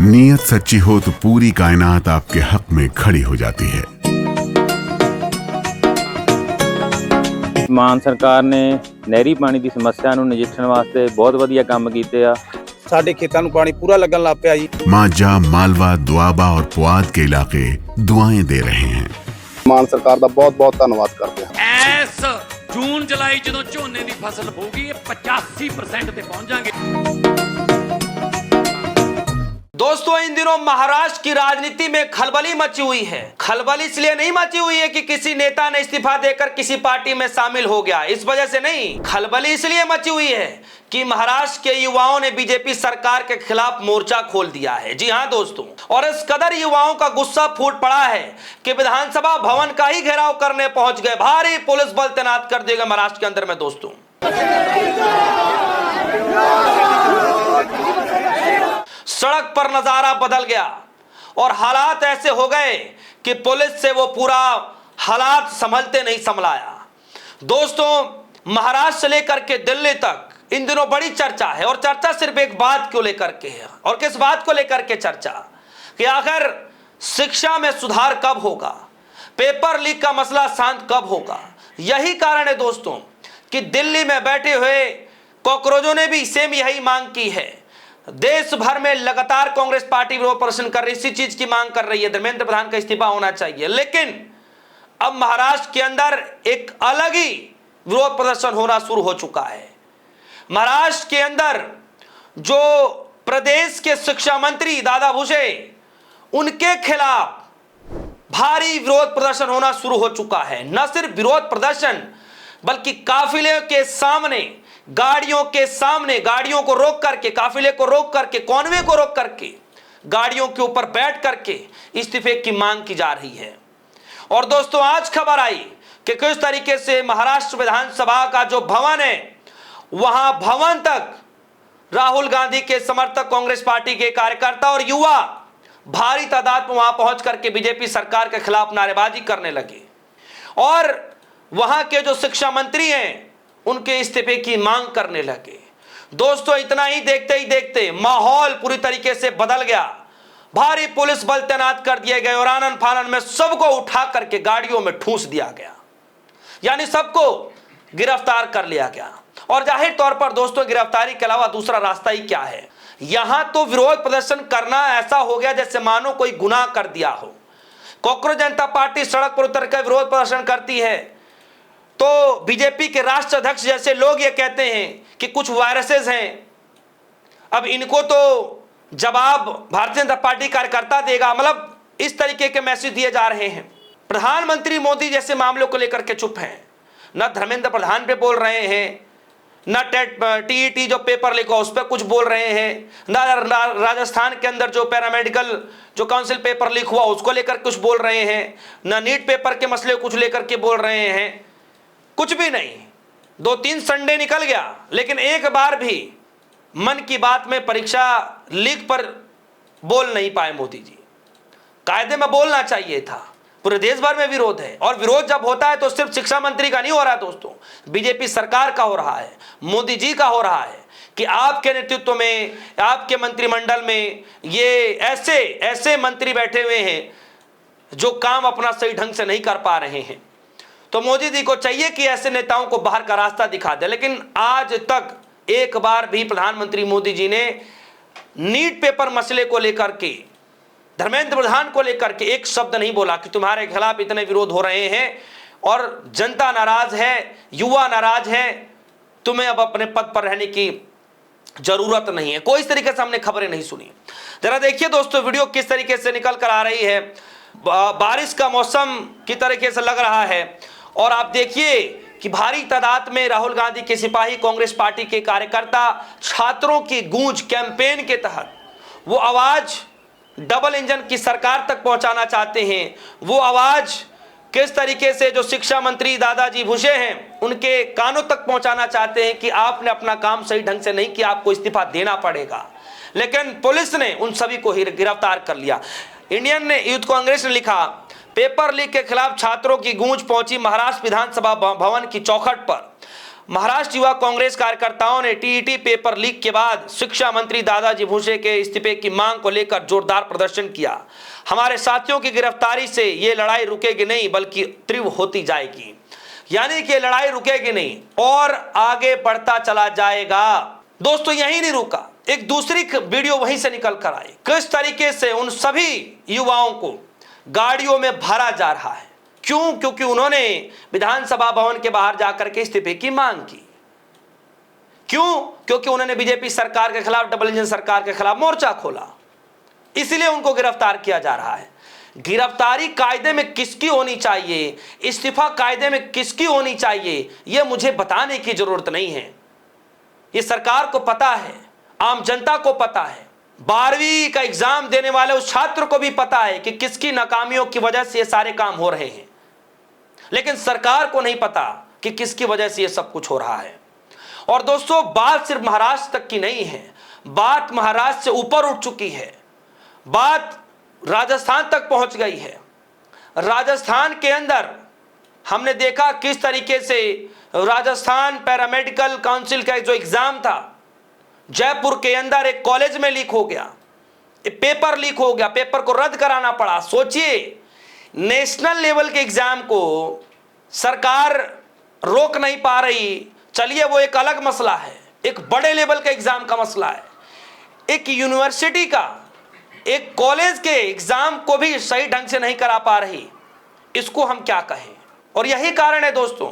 नीयत सच्ची हो तो पूरी कायनात आपके हक में खड़ी हो जाती है। ਮਾਨ ਸਰਕਾਰ ਨੇ ਨਹਿਰੀ ਪਾਣੀ ਦੀ ਸਮੱਸਿਆ ਨੂੰ ਨਜਿੱਠਣ ਵਾਸਤੇ ਬਹੁਤ ਵਧੀਆ ਕੰਮ ਕੀਤੇ ਆ। ਸਾਡੇ ਖੇਤਾਂ ਨੂੰ ਪਾਣੀ ਪੂਰਾ ਲੱਗਣ ਲੱਗ ਪਿਆ ਜੀ। मांझा, मालवा, दुआबा और पुआध के इलाके दुआएं दे रहे हैं। ਮਾਨ ਸਰਕਾਰ ਦਾ ਬਹੁਤ ਬਹੁਤ ਧੰਨਵਾਦ ਕਰਦੇ ਹਾਂ। ਇਸ ਜੂਨ ਜੁਲਾਈ ਜਦੋਂ ਝੋਨੇ ਦੀ ਫਸਲ ਹੋਊਗੀ ਇਹ 85% ਤੇ ਪਹੁੰਚ ਜਾਾਂਗੇ। दोस्तों, इन दिनों महाराष्ट्र की राजनीति में खलबली मची हुई है। खलबली इसलिए नहीं मची हुई है कि किसी नेता ने इस्तीफा देकर किसी पार्टी में शामिल हो गया, इस वजह से नहीं। खलबली इसलिए मची हुई है कि महाराष्ट्र के युवाओं ने बीजेपी सरकार के खिलाफ मोर्चा खोल दिया है। जी हां दोस्तों, और इस कदर युवाओं का गुस्सा फूट पड़ा है कि विधानसभा भवन का ही घेराव करने पहुंच गए। भारी पुलिस बल तैनात कर दिए गए महाराष्ट्र के अंदर में दोस्तों। सड़क पर नजारा बदल गया और हालात ऐसे हो गए कि पुलिस से वो पूरा हालात संभलते नहीं संभलाया। दोस्तों, महाराष्ट्र से लेकर के दिल्ली तक इन दिनों बड़ी चर्चा है, और चर्चा सिर्फ एक बात को लेकर के है। और किस बात को लेकर के चर्चा? कि आखिर शिक्षा में सुधार कब होगा, पेपर लीक का मसला शांत कब होगा। यही कारण है दोस्तों कि दिल्ली में बैठे हुए कॉकरोचों ने भी सेम यही मांग की है। देश भर में लगातार कांग्रेस पार्टी विरोध प्रदर्शन कर रही, इसी चीज की मांग कर रही है, धर्मेंद्र प्रधान का इस्तीफा होना चाहिए। लेकिन अब महाराष्ट्र के अंदर एक अलग ही विरोध प्रदर्शन होना शुरू हो चुका है। महाराष्ट्र के अंदर जो प्रदेश के शिक्षा मंत्री दादा भुसे, उनके खिलाफ भारी विरोध प्रदर्शन होना शुरू हो चुका है। न सिर्फ विरोध प्रदर्शन बल्कि काफिले के सामने, गाड़ियों के सामने, गाड़ियों को रोक करके, काफिले को रोक करके, कॉन्वे को रोक करके, गाड़ियों के ऊपर बैठ करके इस्तीफे की मांग की जा रही है। और दोस्तों, आज खबर आई कि किस तरीके से महाराष्ट्र विधानसभा का जो भवन है, वहां भवन तक राहुल गांधी के समर्थक, कांग्रेस पार्टी के कार्यकर्ता और युवा भारी तादाद में वहां पहुंच करके बीजेपी सरकार के खिलाफ नारेबाजी करने लगे। और वहां के जो शिक्षा मंत्री हैं, उनके इस्तीफे की मांग करने लगे। दोस्तों, इतना ही देखते ही देखते माहौल पूरी तरीके से बदल गया। भारी पुलिस बल तैनात कर दिए गए और आनन फानन में सबको उठा करके गाड़ियों में ठूंस दिया गया, यानी सबको गिरफ्तार कर लिया गया। और जाहिर तौर पर दोस्तों, गिरफ्तारी के अलावा दूसरा रास्ता ही क्या है? यहां तो विरोध प्रदर्शन करना ऐसा हो गया जैसे मानो कोई गुनाह कर दिया हो। कांग्रेस जनता पार्टी सड़क पर उतर कर विरोध प्रदर्शन करती है तो बीजेपी के राष्ट्रीय अध्यक्ष जैसे लोग ये कहते हैं कि कुछ वायरसेस हैं, अब इनको तो जवाब भारतीय जनता पार्टी कार्यकर्ता देगा। मतलब इस तरीके के मैसेज दिए जा रहे हैं। प्रधानमंत्री मोदी जैसे मामलों को लेकर के चुप हैं, न धर्मेंद्र प्रधान पे बोल रहे हैं, न टीईटी जो पेपर लिखा उस पर कुछ बोल रहे हैं, न राजस्थान के अंदर जो पैरामेडिकल जो काउंसिल पेपर लीक हुआ उसको लेकर कुछ बोल रहे हैं, न नीट पेपर के मसले कुछ लेकर के बोल रहे हैं। कुछ भी नहीं। 2-3 संडे निकल गया, लेकिन एक बार भी मन की बात में परीक्षा लीक पर बोल नहीं पाए मोदी जी। कायदे में बोलना चाहिए था। पूरे देश भर में विरोध है, और विरोध जब होता है तो सिर्फ शिक्षा मंत्री का नहीं हो रहा है दोस्तों, बीजेपी सरकार का हो रहा है, मोदी जी का हो रहा है कि आपके नेतृत्व में, आपके मंत्रिमंडल में ये ऐसे ऐसे मंत्री बैठे हुए हैं जो काम अपना सही ढंग से नहीं कर पा रहे हैं। तो मोदी जी को चाहिए कि ऐसे नेताओं को बाहर का रास्ता दिखा दे। लेकिन आज तक एक बार भी प्रधानमंत्री मोदी जी ने नीट पेपर मसले को लेकर के, धर्मेंद्र प्रधान को लेकर के एक शब्द नहीं बोला कि तुम्हारे खिलाफ इतने विरोध हो रहे हैं और जनता नाराज है, युवा नाराज है, तुम्हें अब अपने पद पर रहने की जरूरत नहीं है। कोई इस तरीके से हमने खबरें नहीं सुनी। जरा देखिए दोस्तों, वीडियो किस तरीके से निकल कर आ रही है। बारिश का मौसम की तरीके से लग रहा है, और आप देखिए कि भारी तादाद में राहुल गांधी के सिपाही, कांग्रेस पार्टी के कार्यकर्ता, छात्रों की गूंज कैंपेन के तहत वो आवाज डबल इंजन की सरकार तक पहुंचाना चाहते हैं। वो आवाज किस तरीके से जो शिक्षा मंत्री दादाजी भुसे हैं उनके कानों तक पहुंचाना चाहते हैं कि आपने अपना काम सही ढंग से नहीं किया, आपको इस्तीफा देना पड़ेगा। लेकिन पुलिस ने उन सभी को गिरफ्तार कर लिया। इंडियन यूथ कांग्रेस ने लिखा, पेपर लीक के खिलाफ छात्रों की गूंज पहुंची महाराष्ट्र विधानसभा भवन की चौखट पर। महाराष्ट्र युवा कांग्रेस कार्यकर्ताओं ने टीईटी पेपर लीक के बाद शिक्षा मंत्री दादाजी भुसे के इस्तीफे की मांग को लेकर जोरदार प्रदर्शन किया। हमारे साथियों की गिरफ्तारी से ये लड़ाई रुकेगी नहीं बल्कि तीव्र होती जाएगी, यानी कि लड़ाई रुकेगी नहीं और आगे बढ़ता चला जाएगा। दोस्तों यही नहीं रुका, एक दूसरी वीडियो वहीं से निकल कर आई। किस तरीके से उन सभी युवाओं को गाड़ियों में भरा जा रहा है। क्यों? क्योंकि उन्होंने विधानसभा भवन के बाहर जाकर के इस्तीफे की मांग की। क्यों? क्योंकि उन्होंने बीजेपी सरकार के खिलाफ, डबल इंजन सरकार के खिलाफ मोर्चा खोला, इसलिए उनको गिरफ्तार किया जा रहा है। गिरफ्तारी कायदे में किसकी होनी चाहिए, इस्तीफा कायदे में किसकी होनी चाहिए, यह मुझे बताने की जरूरत नहीं है। यह सरकार को पता है, आम जनता को पता है, 12वीं का एग्जाम देने वाले उस छात्र को भी पता है कि किसकी नाकामियों की वजह से ये सारे काम हो रहे हैं। लेकिन सरकार को नहीं पता कि किसकी वजह से ये सब कुछ हो रहा है। और दोस्तों बात सिर्फ महाराष्ट्र तक की नहीं है, बात महाराष्ट्र से ऊपर उठ चुकी है, बात राजस्थान तक पहुंच गई है। राजस्थान के अंदर हमने देखा किस तरीके से राजस्थान पैरामेडिकल काउंसिल का जो एग्जाम था जयपुर के अंदर एक कॉलेज में लीक हो गया, पेपर लीक हो गया, पेपर को रद्द कराना पड़ा। सोचिए, नेशनल लेवल के एग्जाम को सरकार रोक नहीं पा रही, चलिए वो एक अलग मसला है, एक बड़े लेवल के एग्जाम का मसला है। एक यूनिवर्सिटी का, एक कॉलेज के एग्जाम को भी सही ढंग से नहीं करा पा रही, इसको हम क्या कहें। और यही कारण है दोस्तों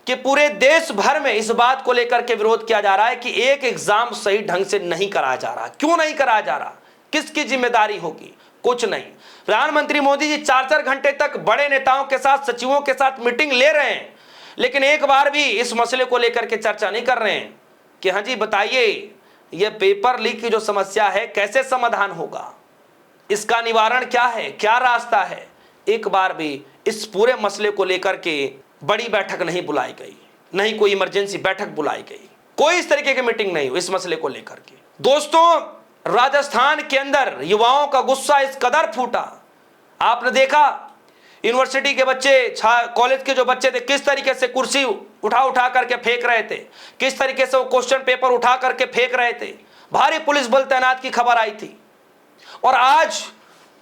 कि पूरे देश भर में इस बात को लेकर के विरोध किया जा रहा है कि एक एग्जाम सही ढंग से नहीं कराया जा रहा। क्यों नहीं कराया जा रहा, किसकी जिम्मेदारी होगी? कुछ नहीं। प्रधानमंत्री मोदी जी 4-4 घंटे तक बड़े नेताओं के साथ, सचिवों के साथ मीटिंग ले रहे हैं, लेकिन एक बार भी इस मसले को लेकर के चर्चा नहीं कर रहे हैं कि हाँ जी बताइए यह पेपर लीक की जो समस्या है कैसे समाधान होगा, इसका निवारण क्या है, क्या रास्ता है। एक बार भी इस पूरे मसले को लेकर के बड़ी बैठक नहीं बुलाई गई, नहीं कोई इमरजेंसी बैठक बुलाई गई, कोई इस तरीके की मीटिंग नहीं हुई इस मसले को लेकर के। दोस्तों राजस्थान के अंदर युवाओं का गुस्सा इस कदर फूटा, आपने देखा यूनिवर्सिटी के बच्चे, कॉलेज के जो बच्चे थे किस तरीके से कुर्सी उठा उठा करके फेंक रहे थे, किस तरीके से वो क्वेश्चन पेपर उठा करके फेंक रहे थे। भारी पुलिस बल तैनात की खबर आई थी। और आज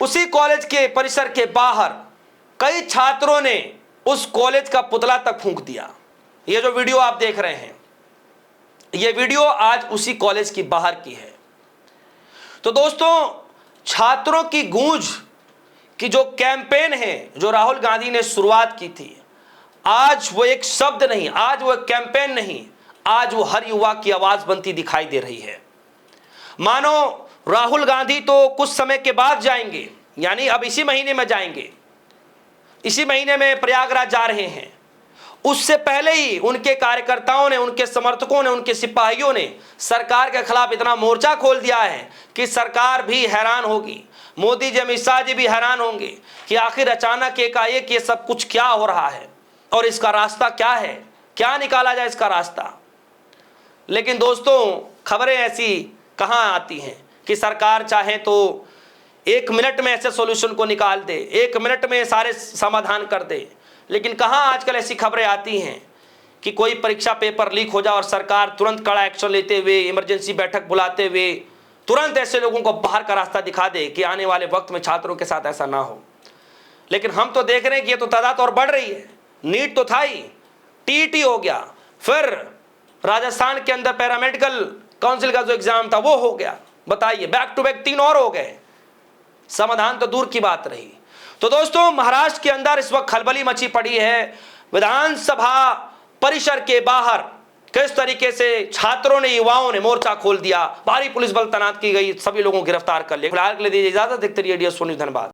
उसी कॉलेज के परिसर के बाहर कई छात्रों ने उस कॉलेज का पुतला तक फूंक दिया। ये जो वीडियो आप देख रहे हैं, ये वीडियो आज उसी कॉलेज की बाहर की है। तो दोस्तों छात्रों की गूंज की जो कैंपेन है, जो राहुल गांधी ने शुरुआत की थी, आज वो एक शब्द नहीं, आज वो एक कैंपेन नहीं, आज वो हर युवा की आवाज बनती दिखाई दे रही है। मानो राहुल गांधी तो कुछ समय के बाद जाएंगे, यानी अब इसी महीने में जाएंगे, इसी महीने में प्रयागराज जा रहे हैं। उससे पहले ही उनके कार्यकर्ताओं ने, उनके समर्थकों ने, उनके सिपाहियों ने सरकार के खिलाफ इतना मोर्चा खोल दिया है कि सरकार भी हैरान होगी, मोदी जी, अमित शाह जी भी हैरान होंगे कि आखिर अचानक एकाएक ये सब कुछ क्या हो रहा है और इसका रास्ता क्या है, क्या निकाला जाए इसका रास्ता। लेकिन दोस्तों खबरें ऐसी कहाँ आती हैं कि सरकार चाहे तो 1 मिनट में ऐसे सॉल्यूशन को निकाल दे, 1 मिनट में सारे समाधान कर दे। लेकिन कहाँ आजकल ऐसी खबरें आती हैं कि कोई परीक्षा पेपर लीक हो जाए और सरकार तुरंत कड़ा एक्शन लेते हुए, इमरजेंसी बैठक बुलाते हुए तुरंत ऐसे लोगों को बाहर का रास्ता दिखा दे कि आने वाले वक्त में छात्रों के साथ ऐसा ना हो। लेकिन हम तो देख रहे हैं कि ये तो तादाद और बढ़ रही है। नीट तो था ही, टीईटी हो गया, फिर राजस्थान के अंदर पैरामेडिकल काउंसिल का जो एग्जाम था वो हो गया। बताइए, बैक टू बैक 3 और हो गए। समाधान तो दूर की बात रही। तो दोस्तों महाराष्ट्र के अंदर इस वक्त खलबली मची पड़ी है। विधानसभा परिसर के बाहर किस तरीके से छात्रों ने, युवाओं ने मोर्चा खोल दिया, भारी पुलिस बल तैनात की गई, सभी लोगों को गिरफ्तार कर लिया। फिलहाल के लिए दीजिए इजाजत, देखते रहिए DSO न्यूज़। धन्यवाद।